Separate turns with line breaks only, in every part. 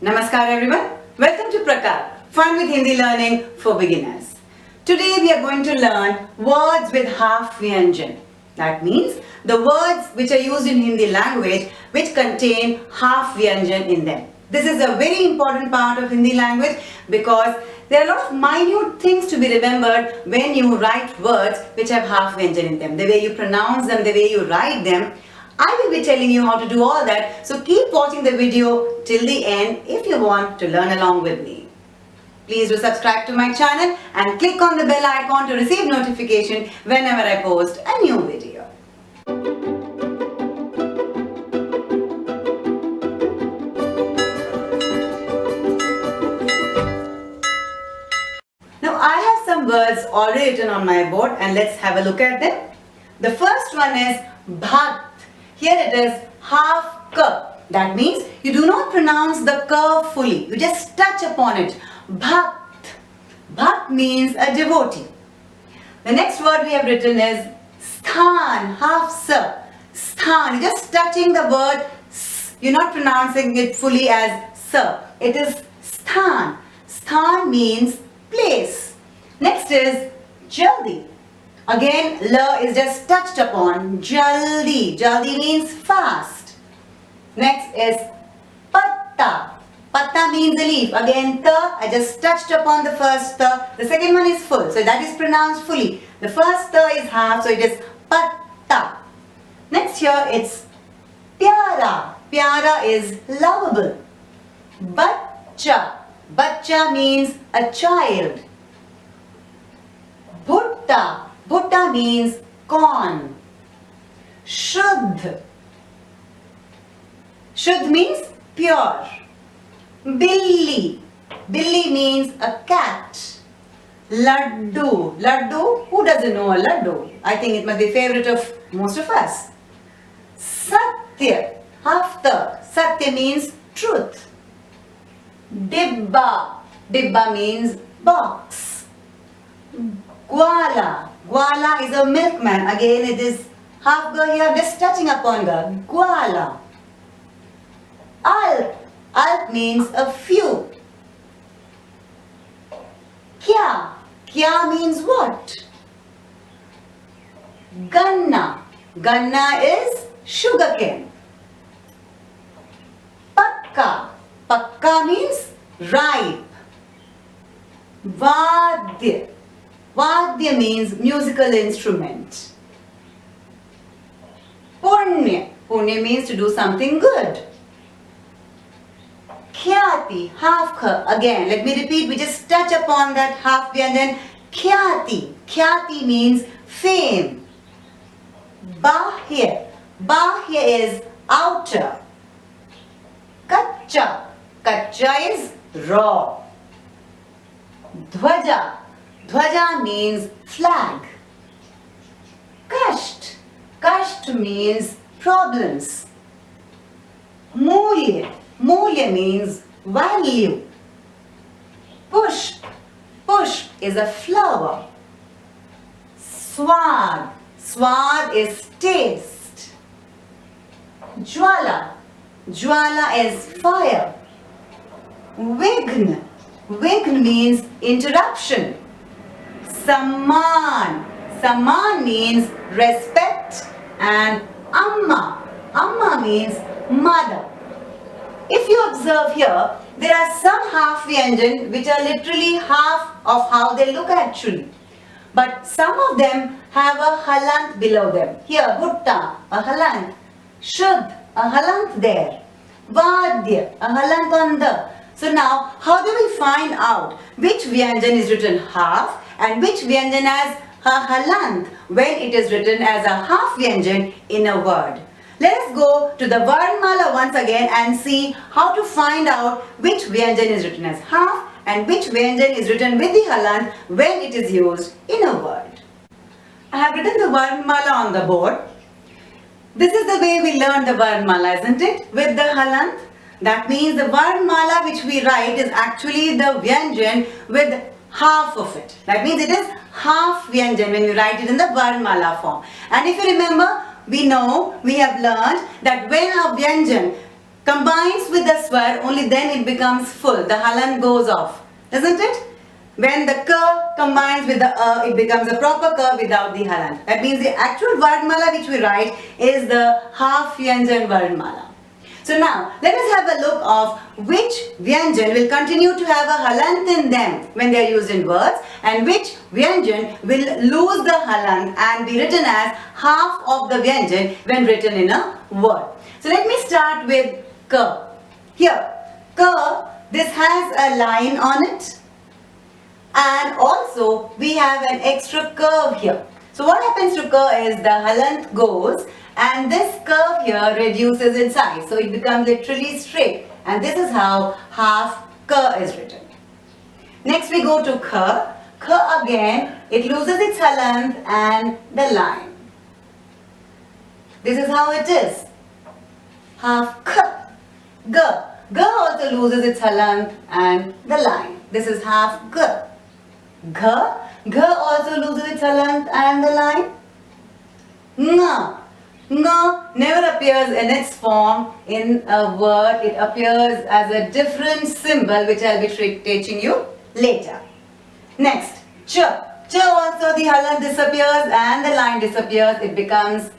Namaskar everyone. Welcome to Prakar, Fun with Hindi Learning for Beginners. Today we are going to learn words with half vyanjan. That means the words which are used in Hindi language which contain half vyanjan in them. This is a very important part of Hindi language because there are a lot of minute things to be remembered when you write words which have half vyanjan in them. The way you pronounce them, the way you write them. I will be telling you how to do all that, so keep watching the video till the end if you want to learn along with me. Please do subscribe to my channel and click on the bell icon to receive notification whenever I post a new video. Now I have some words already written on my board and let's have a look at them. The first one is bhat. Here it is half k. That means you do not pronounce the k fully. You just touch upon it. Bhat. Bhat means a devotee. The next word we have written is sthan, half s. Sthan. You're just touching the word s. You're not pronouncing it fully as s. It is sthan. Sthan means place. Next is jaldi. Again, la is just touched upon. Jaldi. Jaldi means fast. Next is patta. Patta means a leaf. Again, ta, I just touched upon the first ta. The second one is full, so that is pronounced fully. The first ta is half, so it is patta. Next here, it's pyara. Pyara is lovable. Bachcha. Bachcha means a child. Bhutta. Bhutta means corn. Shuddh. Shuddh means pure. Billi. Billi means a cat. Laddu. Laddu. Who doesn't know a laddu? I think it must be favorite of most of us. Satya. Hafta. Satya means truth. Dibba. Dibba means box. Gwala. Gwala is a milkman. Again, it is half ga here, just touching upon ga. Gwala. Alp. Alp means a few. Kya. Kya means what? Ganna. Ganna is sugarcane. Pakka. Pakka means ripe. Vadya. Vadya means musical instrument. Punya. Punya means to do something good. Khyati, half kha. Again, let me repeat, we just touch upon that half vyanjan. Khyati. Khyati means fame. Bahya. Bahya is outer. Kacha. Kacha is raw. Dhwaja. Dhwaja means flag. Kasht. Kasht means problems. Mulya. Mulya means value. Pushp. Pushp is a flower. Swad. Swad is taste. Jwala. Jwala is fire. Vigna. Vigna means interruption. Samman. Samman means respect. And Amma. Amma means mother. If you observe here, there are some half vyanjan which are literally half of how they look actually. But some of them have a halant below them. Here, Bhutta, a halant. Shuddh, a halant there. Vadya, a halant on the. So now, how do we find out which vyanjan is written half and which vyanjan has a halant when it is written as a half vyanjan in a word? Let us go to the Varnmala once again and see how to find out which vyanjan is written as half and which vyanjan is written with the halant when it is used in a word. I have written the Varnmala on the board. This is the way we learn the Varnmala, isn't it? With the halant. That means the Varnmala which we write is actually the vyanjan with half of it. That means it is half vyanjan when we write it in the Varnmala form. And if you remember, we have learned that when a vyanjan combines with the swar, only then it becomes full. The halant goes off, isn't it? When the ka combines with the it becomes a proper ka without the halant. That means the actual Vardmala which we write is the half vyanjan Vardmala. So now, let us have a look of which vyanjan will continue to have a halant in them when they are used in words, and which vyanjan will lose the halant and be written as half of the vyanjan when written in a word. So let me start with ka. Here, ka, this has a line on it, and also we have an extra curve here. So what happens to ka is the halant goes, and this curve here reduces in size, so it becomes literally straight, and this is how half ka is written. Next we go to kha. Kha again, it loses its halant and the line. This is how it is. Half kha. Ga. Ga also loses its halant and the line. This is half ga. Gha. Gha also loses its halant and the line. Nga. Nga never appears in its form in a word. It appears as a different symbol which I will be teaching you later. Next, cha. Cha also the halant disappears and the line disappears. It becomes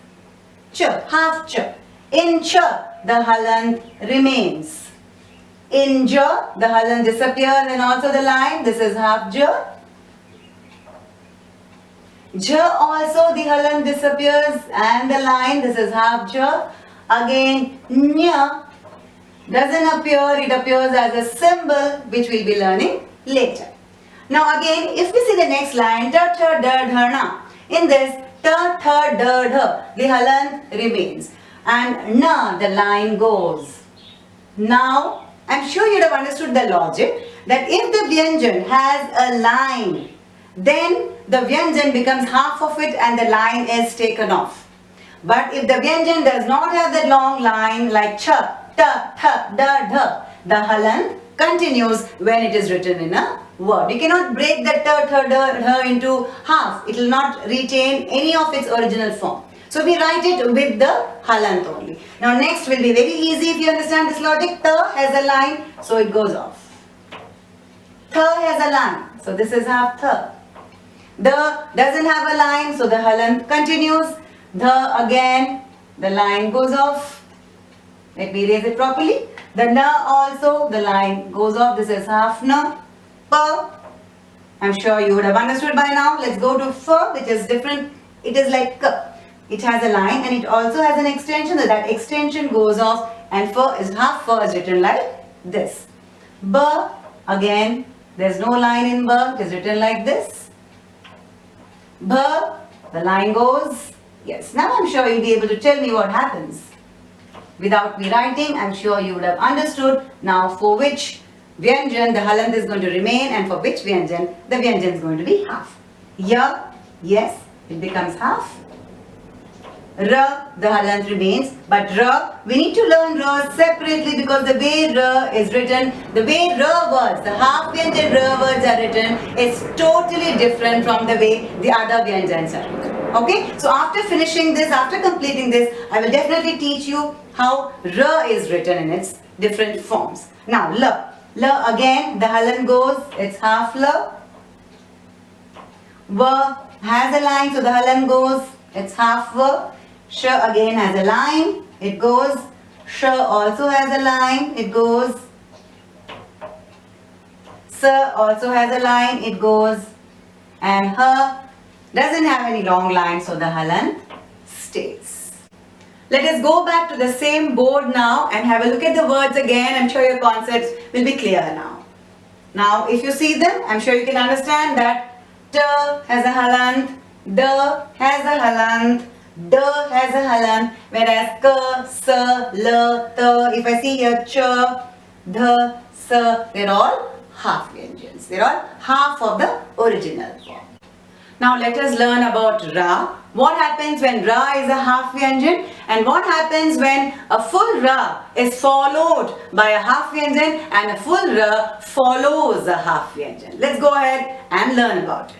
cha, half cha. In cha, the halant remains. In ja, the halant disappears and also the line. This is half ja. Ja also the halant disappears and the line. This is half ja. Again, nya doesn't appear. It appears as a symbol which we'll be learning later. Now again, if we see the next line, ta tha da dha na. In this, ta tha da dha, the halant remains, and na, the line goes. Now, I'm sure you'd have understood the logic that if the vyanjan has a line, then the vyanjan becomes half of it and the line is taken off. But if the vyanjan does not have that long line like cha, ta, tha, da, dha, the halant continues when it is written in a word. You cannot break the ta, tha, da, dha into half. It will not retain any of its original form. So we write it with the halant only. Now next will be very easy if you understand this logic. Ta has a line, so it goes off. Tha has a line, so this is half tha. The doesn't have a line, so the halant continues. The again, the line goes off. Let me erase it properly. The na also, the line goes off. This is half na. Pa, I'm sure you would have understood by now. Let's go to fa, which is different. It is like ka. It has a line and it also has an extension. So that extension goes off, and fa is half fa is written like this. Ba, again, there's no line in ba. It is written like this. Bha, the line goes. Yes, now I'm sure you'll be able to tell me what happens. Without me writing, I'm sure you would have understood now for which vyanjan the halant is going to remain and for which vyanjan the vyanjan is going to be half. Ya, yes, it becomes half. Ra, the halant remains, but ra, we need to learn ra separately because the way ra is written, the way ra words, the half vyanjan ra words are written is totally different from the way the other vyanjans are written. Okay, so after finishing this, after completing this, I will definitely teach you how ra is written in its different forms. Now la, la again, the halant goes, it's half la. Va has a line, so the halant goes, it's half va. Sh again has a line, it goes. Sh also has a line, it goes. Sa also has a line, it goes. And ha doesn't have any long line, so the halant stays. Let us go back to the same board now and have a look at the words again. I'm sure your concepts will be clear now. Now if you see them, I'm sure you can understand that ta has a halant, da has a halant, da has a halant, whereas ka, sa, la, ta, if I see here cha, dha, sa, they're all half vyanjans. They're all half of the original form. Now let us learn about ra. What happens when ra is a half vyanjan and what happens when a full ra is followed by a half vyanjan and a full ra follows a half vyanjan. Let's go ahead and learn about it.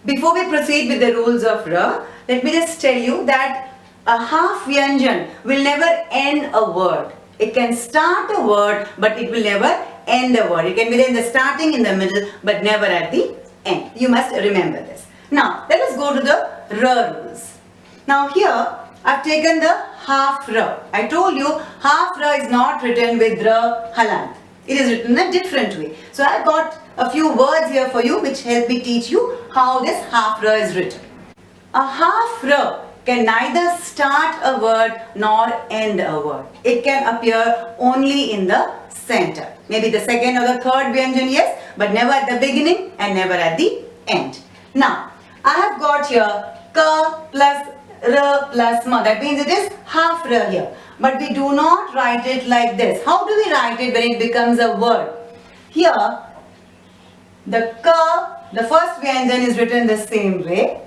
Before we proceed with the rules of ra, let me just tell you that a half vyanjan will never end a word. It can start a word, but it will never end a word. It can be there in the starting, in the middle, but never at the end. You must remember this. Now, let us go to the R rules. Now here, I've taken the half R. I told you, half R is not written with R halant. It is written in a different way. So I've got a few words here for you which help me teach you how this half R is written. A half R can neither start a word nor end a word. It can appear only in the center. Maybe the second or the third vyanjan, yes, but never at the beginning and never at the end. Now, I have got here K plus R plus Ma. That means it is half R here. But we do not write it like this. How do we write it when it becomes a word? Here, the K, the first vyanjan is written the same way.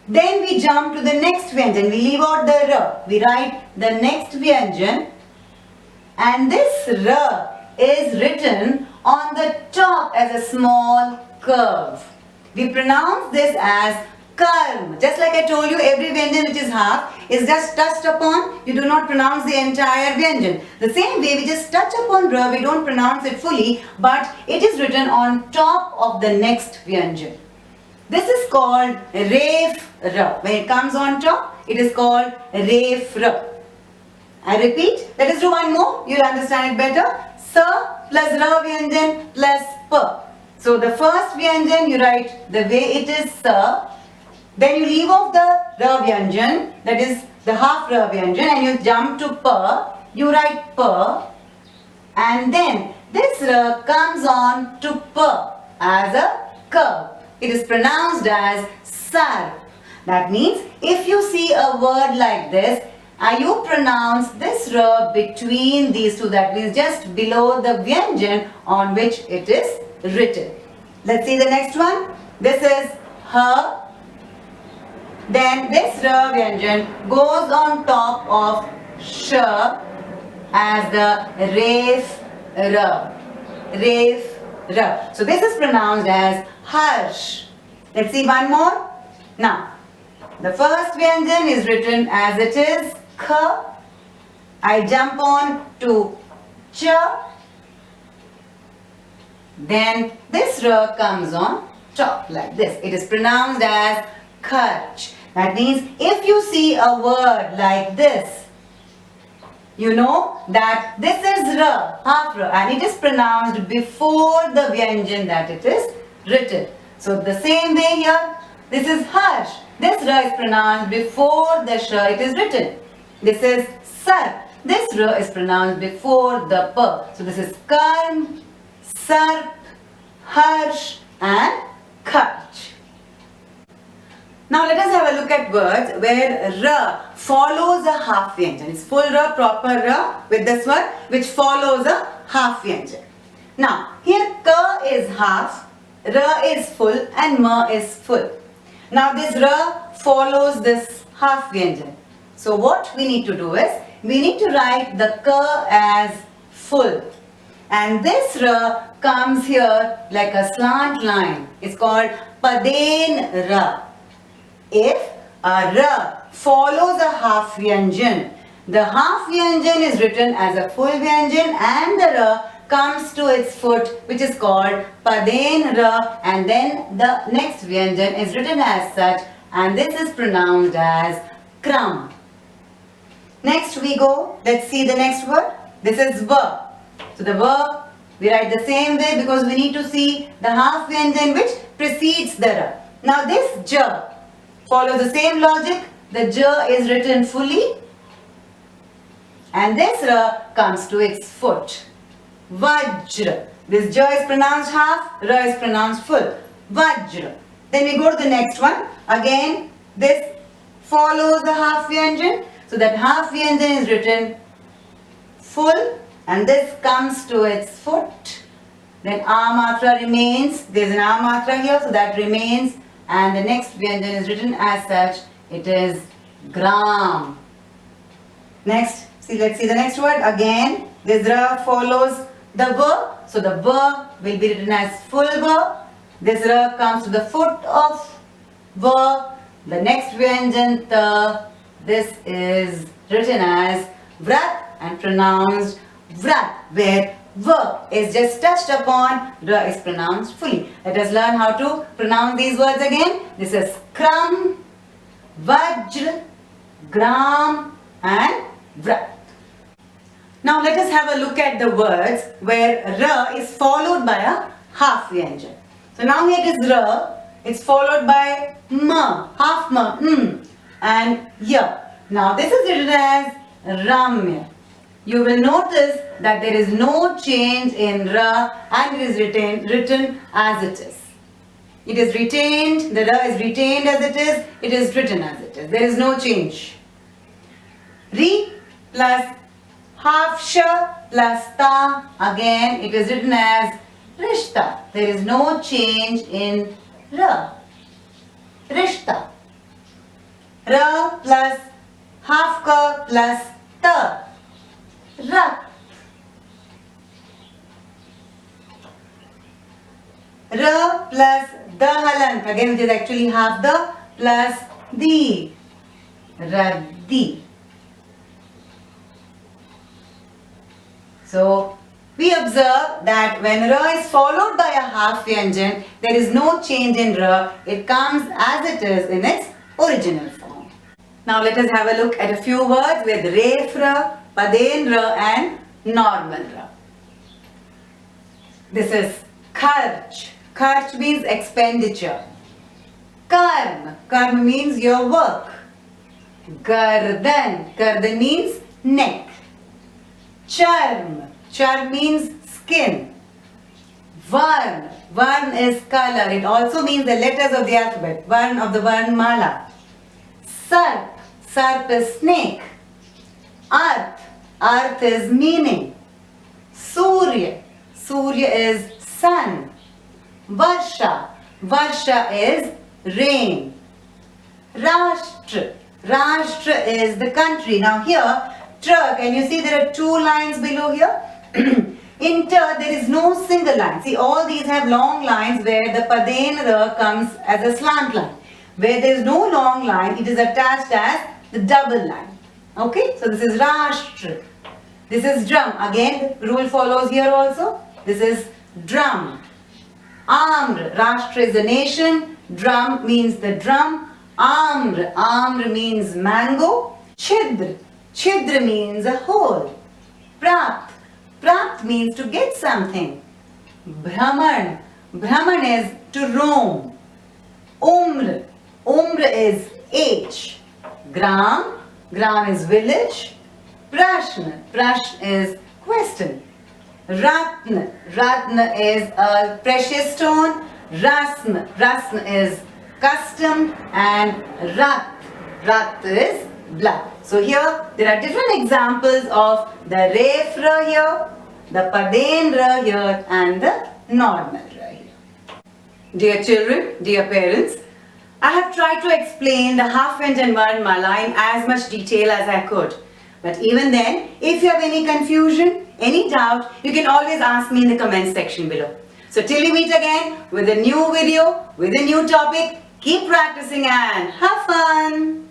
Then we jump to the next vyanjan. We leave out the R. We write the next vyanjan. And this R is written on the top as a small curve. We pronounce this as karm. Just like I told you, every vyanjan which is half is just touched upon. You do not pronounce the entire vyanjan. The same way we just touch upon R, we don't pronounce it fully, but it is written on top of the next vyanjan. This is called Ref R. When it comes on top, it is called Ref R. I repeat, let us do one more. You'll understand it better. Sa plus R vyanjan plus P. So the first vyanjan you write the way it is Sa. Then you leave off the R vyanjan, that is the half R vyanjan, and you jump to P. You write P. And then this R comes on to P as a curve. It is pronounced as Sar. That means if you see a word like this, you pronounce this R between these two. That means just below the vyanjan on which it is written. Let's see the next one. This is H. Then this R vyanjan goes on top of Sh as the Ref R. Ref R. So this is pronounced as Harsh. Let's see one more. Now, the first vyanjan is written as it is K. I jump on to Ch. Then this R comes on top like this. It is pronounced as Kharch. That means if you see a word like this, you know that this is R, half R, and it is pronounced before the vyanjan that it is written. So the same way here, this is Harsh. This R is pronounced before the Sh it is written. This is Sar. This R is pronounced before the P. So this is Karm, Sarp, Harsh and Kharch. Now let us have a look at words where R follows a half vyanjan. It's full R, proper R with this one which follows a half vyanjan. Now here K is half, R is full and Ma is full. Now this R follows this half vyanjan. So what we need to do is, we need to write the K as full. And this R comes here like a slant line. It's called paden R. If a R follows a half vyanjan, the half vyanjan is written as a full vyanjan and the R comes to its foot which is called paden R, and then the next vyanjan is written as such, and this is pronounced as kram. Next we go, let's see the next word. This is V. So the V we write the same way because we need to see the half vyanjan which precedes the R. Now this J follows the same logic. The J is written fully and this R comes to its foot. Vajra. This J is pronounced half, R is pronounced full. Vajra. Then we go to the next one. Again this follows the half vyanjan. So that half vyanjan is written full and this comes to its foot. Then A matra remains. There is an A matra here, so that remains, and the next vyanjan is written as such. It is gram. Next, let's see the next word. Again, this R follows the V. So the V will be written as full V. This R comes to the foot of V. The next vyanjan, this is written as vrat and pronounced vrat, where v is just touched upon, r is pronounced fully. Let us learn how to pronounce these words again. This is kram, vajra, gram and vrat. Now let us have a look at the words where r is followed by a half vyanjan. So now here it is r, it's followed by m, half m, and y. Now this is written as ramya. You will notice that there is no change in ra and it is written as it is. It is retained, the ra is retained as it is written as it is. There is no change. Ri plus half sh plus ta, again it is written as rishta. There is no change in ra. Rishta. Ra plus half ka plus ta. Rat. Ra plus the halant, again it is actually half the plus di. Raddi. So we observe that when ra is followed by a half vyanjan, there is no change in ra. It comes as it is in its original form. Now let us have a look at a few words with ref ra, paden ra and normal ra. This is kharch. Kharch means expenditure. Karm. Karm means your work. Gardan. Gardan means neck. Charm. Charm means skin. Varn. Varn is color. It also means the letters of the alphabet. Varn of the Varnmala. Sarp. Sarp is snake. Arth. Arth is meaning. Surya. Surya is sun. Varsha. Varsha is rain. Rashtra. Rashtra is the country. Now here, tra, can you see there are two lines below here? In ta, there is no single line. See, all these have long lines where the paden ra comes as a slant line. Where there is no long line, it is attached as the double line. Okay, so this is rashtra. This is drum. Again, the rule follows here also. This is drum. Amr. Rashtra is the nation. Drum means the drum. Amr. Amr means mango. Chidra. Chidra means a hole. Prapt. Prapt means to get something. Brahman. Brahman is to roam. Umr. Umr is age. Gram. Gram is village. Prashna. Prashna is question. Ratna. Ratna is a precious stone. Rasna. Rasna is custom. And Rat. Rat is blood. So here there are different examples of the ref ra here, the paden ra here and the normal ra here. Dear children, dear parents, I have tried to explain the half vyanjan Varnmala in as much detail as I could. But even then, if you have any confusion, any doubt, you can always ask me in the comment section below. So till we meet again with a new video, with a new topic, keep practicing and have fun!